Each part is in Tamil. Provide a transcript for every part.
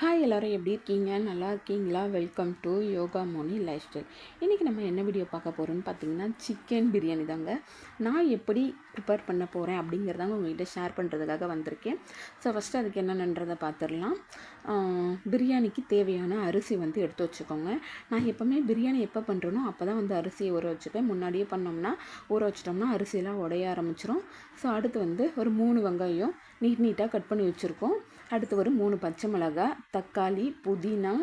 ஹாய் எல்லோரும் எப்படி இருக்கீங்க? நல்லா இருக்கீங்களா? Welcome to yoga Moni life style. இன்றைக்கி நம்ம என்ன வீடியோ பார்க்க போகிறோன்னு பார்த்தீங்கன்னா, சிக்கன் பிரியாணி தாங்க. நான் எப்படி ப்ரிப்பேர் பண்ண போகிறேன் அப்படிங்கிறதாங்க உங்கள்கிட்ட ஷேர் பண்ணுறதுக்காக வந்திருக்கேன். ஸோ ஃபஸ்ட்டு அதுக்கு என்னென்னன்றதை பார்த்துடலாம். பிரியாணிக்கு தேவையான அரிசி வந்து எடுத்து வச்சுக்கோங்க. நான் எப்போவுமே பிரியாணி எப்போ பண்ணுறேனோ அப்போ தான் வந்து அரிசியை ஊற வச்சுப்பேன். முன்னாடியே பண்ணோம்னா ஊற வச்சிட்டோம்னா அரிசியெல்லாம் உடைய ஆரம்பிச்சிடும். ஸோ அடுத்து வந்து ஒரு 3 வெங்காயம் நீட்டாக கட் பண்ணி வச்சுருக்கோம். அடுத்து ஒரு 3 பச்சை மிளகாய், தக்காளி, புதினா,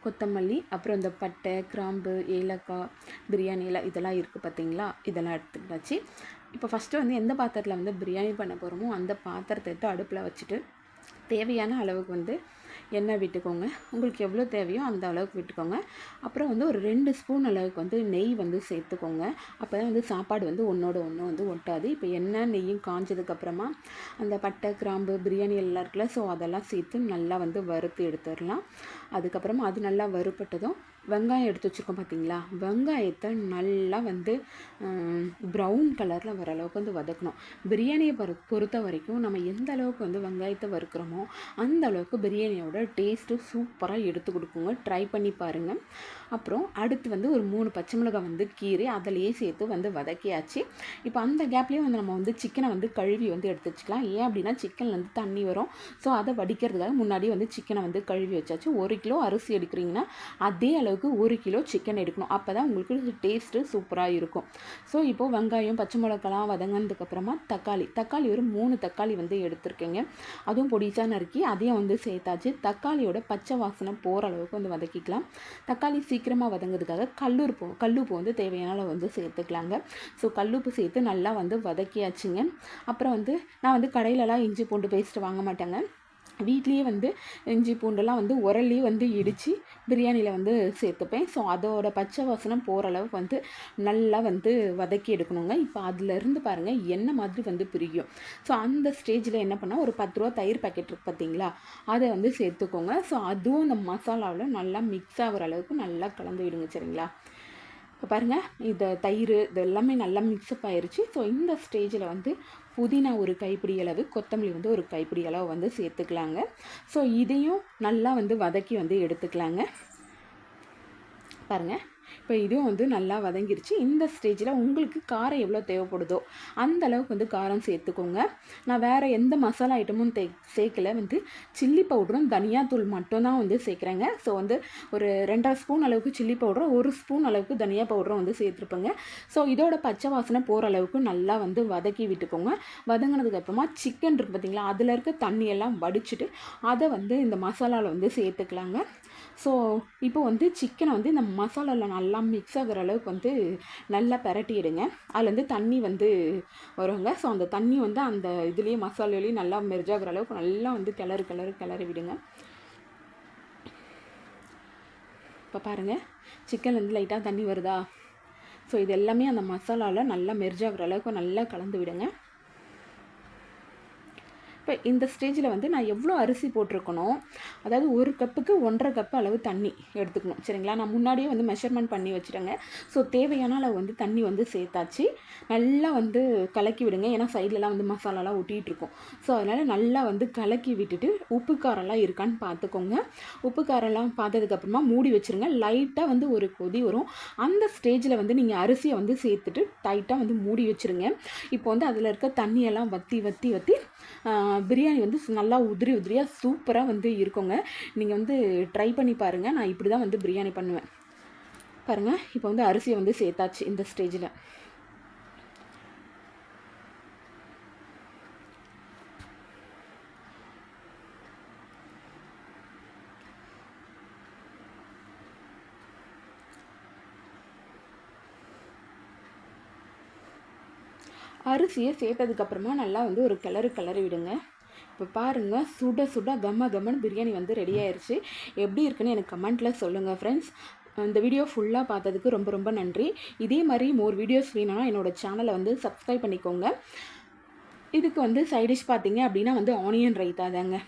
கொத்தமல்லி, அப்புறம் இந்த பட்டை, கிராம்பு, ஏலக்காய், பிரியாணி இலை இதெல்லாம் இருக்குது பார்த்தீங்களா? இதெல்லாம் எடுத்துக்கிட்டாச்சு. இப்போ ஃபஸ்ட்டு வந்து எந்த பாத்திரத்தில் வந்து பிரியாணி பண்ண போகிறோமோ அந்த பாத்திரத்தை எடுத்து அடுப்பில் வச்சுட்டு தேவையான அளவுக்கு வந்து எண்ணெய் விட்டுக்கோங்க. உங்களுக்கு எவ்வளோ தேவையோ அந்த அளவுக்கு விட்டுக்கோங்க. அப்புறம் வந்து ஒரு 2 ஸ்பூன் அளவுக்கு வந்து நெய் வந்து சேர்த்துக்கோங்க. அப்போ தான் வந்து சாப்பாடு வந்து ஒன்றோட ஒன்று வந்து ஒட்டாது. இப்போ எண்ணெய் நெய்யும் காஞ்சதுக்கப்புறமா அந்த பட்டை, கிராம்பு, பிரியாணி எல்லாம் இருக்குல்ல, ஸோ அதெல்லாம் சேர்த்து நல்லா வந்து வறுத்து எடுத்துடலாம். அதுக்கப்புறமா அது நல்லா வறுப்பட்டதும் வெங்காயம் எடுத்து வச்சுருக்கோம் பார்த்தீங்களா? வெங்காயத்தை நல்லா வந்து ப்ரௌன் கலரில் வர அளவுக்கு வந்து வதக்கணும். பிரியாணியை பொறுத்த வரைக்கும் நம்ம எந்த அளவுக்கு வந்து வெங்காயத்தை வறுக்கிறோமோ அந்த அளவுக்கு பிரியாணியோட டேஸ்ட்டு சூப்பராக எடுத்து கொடுக்குங்க. ட்ரை பண்ணி பாருங்கள். அப்புறம் அடுத்து வந்து ஒரு 3 பச்சை மிளகாய் வந்து கீரை அதிலேயே சேர்த்து வந்து வதக்கியாச்சு. இப்போ அந்த கேப்லேயும் வந்து நம்ம வந்து சிக்கனை வந்து கழுவி வந்து எடுத்து வச்சுக்கலாம். ஏன் அப்படின்னா சிக்கன்லேருந்து தண்ணி வரும். ஸோ அதை வடிக்கிறதுக்காக முன்னாடி வந்து சிக்கனை வந்து கழுவி வச்சாச்சு. 1 கிலோ அரிசி எடுக்கிறீங்கன்னா அதே அளவுக்கு 1 கிலோ சிக்கன் எடுக்கணும். அப்போ தான் உங்களுக்கு டேஸ்ட்டு சூப்பராக இருக்கும். ஸோ இப்போது வெங்காயம், பச்சை மிளகாலாம் வதங்கினதுக்கப்புறமா தக்காளி ஒரு 3 தக்காளி வந்து எடுத்துருக்கேங்க. அதுவும் பொடிசாக நறுக்கி அதையும் வந்து சேர்த்தாச்சு. தக்காளியோட பச்சை வாசனை போகிற அளவுக்கு வந்து வதக்கிக்கலாம். தக்காளி சீக்கிரமாக வதங்கிறதுக்காக கல்லுப்பு வந்து தேவையான அளவு வந்து சேர்த்துக்கலாங்க. ஸோ கல்லுப்பு சேர்த்து நல்லா வந்து வதக்கியாச்சுங்க. அப்புறம் வந்து நான் வந்து கடையிலலாம் இஞ்சி பூண்டு பேஸ்ட்டு வாங்க மாட்டேங்க. வீட்லேயே வந்து இஞ்சி பூண்டெல்லாம் வந்து உரல்லையே வந்து இடித்து பிரியாணியில் வந்து சேர்த்துப்பேன். ஸோ அதோட பச்சை வாசனை போகிற அளவுக்கு வந்து நல்லா வந்து வதக்கி எடுக்கணுங்க. இப்போ அதிலேருந்து பாருங்கள் எண்ணெய் மாதிரி வந்து பிரியும். ஸோ அந்த ஸ்டேஜில் என்ன பண்ணால் ஒரு 10 ரூபா தயிர் பாக்கெட் இருக்குது பார்த்தீங்களா? அதை வந்து சேர்த்துக்கோங்க. ஸோ அதுவும் இந்த மசாலாவில் நல்லா மிக்ஸ் ஆகிற அளவுக்கு நல்லா கலந்து விடுங்க. சரிங்களா? இப்போ பாருங்கள், தயிர் இது எல்லாமே நல்லா மிக்ஸ்அப் ஆயிடுச்சு. ஸோ இந்த ஸ்டேஜில் வந்து புதினா ஒரு கைப்பிடி அளவு, கொத்தமல்லி வந்து ஒரு கைப்பிடி அளவு வந்து சேர்த்துக்கலாங்க. ஸோ இதையும் நல்லா வந்து வதக்கி வந்து எடுத்துக்கலாங்க. பாருங்கள், இப்போ இதுவும் வந்து நல்லா வதங்கிருச்சு. இந்த ஸ்டேஜில் உங்களுக்கு காரம் எவ்வளோ தேவைப்படுதோ அந்த அளவுக்கு வந்து காரம் சேர்த்துக்கோங்க. நான் வேறு எந்த மசாலா ஐட்டமும் சேர்க்கலை. வந்து சில்லி பவுடரும் தனியாத்தூள் மட்டும்தான் வந்து சேர்க்குறேங்க. ஸோ வந்து ஒரு 2.5 ஸ்பூன் அளவுக்கு சில்லி பவுடரும் 1 ஸ்பூன் அளவுக்கு தனியா பவுடரும் வந்து சேர்த்துருப்பேங்க. ஸோ இதோட பச்சை வாசனை போகிற அளவுக்கு நல்லா வந்து வதக்கி விட்டுக்கோங்க. வதங்கினதுக்கப்புறமா சிக்கன் இருக்குது பார்த்தீங்களா? அதில் இருக்க தண்ணியெல்லாம் வடிச்சிட்டு அதை வந்து இந்த மசாலாவில் வந்து சேர்த்துக்கலாங்க. ஸோ இப்போ வந்து சிக்கனை வந்து இந்த மசாலாவில் நல்லா மிக்ஸ் ஆகிற அளவுக்கு வந்து நல்லா பிரட்டிடுங்க. அதுலேருந்து தண்ணி வந்து வருங்க. ஸோ அந்த தண்ணி வந்து அந்த இதுலேயே மசாலாலேயும் நல்லா மெர்ஜ் ஆகிற அளவுக்கு நல்லா வந்து கிளறி விடுங்க. இப்போ பாருங்கள், சிக்கன்லேருந்து லைட்டாக தண்ணி வருதா? ஸோ இது எல்லாமே அந்த மசாலாவில் நல்லா மெர்ஜ் ஆகிற அளவுக்கு நல்லா கலந்து விடுங்க. இப்போ இந்த ஸ்டேஜில் வந்து நான் எவ்வளோ அரிசி போட்டிருக்கணும், அதாவது 1 கப்புக்கு 1.5 கப்பு அளவு தண்ணி எடுத்துக்கணும். சரிங்களா? நான் முன்னாடியே வந்து மெஷர்மெண்ட் பண்ணி வச்சுட்டேங்க. ஸோ தேவையான அளவு வந்து தண்ணி வந்து சேர்த்தாச்சு. நல்லா வந்து கலக்கி விடுங்க. ஏன்னா சைட்லலாம் வந்து மசாலாலாம் ஒட்டிகிட்ருக்கும். ஸோ அதனால் நல்லா வந்து கலக்கி விட்டுட்டு உப்பு காரம்லாம் இருக்கான்னு பார்த்துக்கோங்க. உப்பு காரம்லாம் பார்த்ததுக்கப்புறமா மூடி வச்சுருங்க. லைட்டாக வந்து ஒரு கொதி வரும். அந்த ஸ்டேஜில் வந்து நீங்கள் அரிசியை வந்து சேர்த்துட்டு டைட்டாக வந்து மூடி வச்சுருங்க. இப்போ வந்து அதில் இருக்க தண்ணியெல்லாம் வற்றி பிரியாணி வந்து நல்லா உதிரியாக சூப்பராக வந்து இருக்குங்க. நீங்கள் வந்து ட்ரை பண்ணி பாருங்கள். நான் இப்படி தான் வந்து பிரியாணி பண்ணுவேன். பாருங்கள், இப்போ வந்து அரிசியை வந்து சேர்த்தாச்சு. இந்த ஸ்டேஜில் அரிசியை சேர்த்ததுக்கப்புறமா நல்லா வந்து ஒரு கிளறி விடுங்க. இப்போ பாருங்கள், சுட சுட கம்மன்னு பிரியாணி வந்து ரெடி ஆயிடுச்சு. எப்படி இருக்குன்னு எனக்கு கமெண்ட்டில் சொல்லுங்கள் ஃப்ரெண்ட்ஸ். இந்த வீடியோ ஃபுல்லாக பார்த்ததுக்கு ரொம்ப நன்றி. இதே மாதிரி மோர் வீடியோஸ் வேணும்னா என்னோடய சேனலை வந்து சப்ஸ்கிரைப் பண்ணிக்கோங்க. இதுக்கு வந்து சைடிஷ் பார்த்தீங்க அப்படின்னா வந்து ஆனியன் ரைத்தா தாங்க.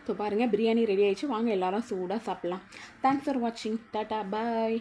ஸோ பாருங்கள், பிரியாணி ரெடி ஆயிடுச்சு. வாங்க எல்லோரும் சூடாக சாப்பிட்லாம். தேங்க்ஸ் ஃபார் வாட்சிங். டாட்டா, பாய்.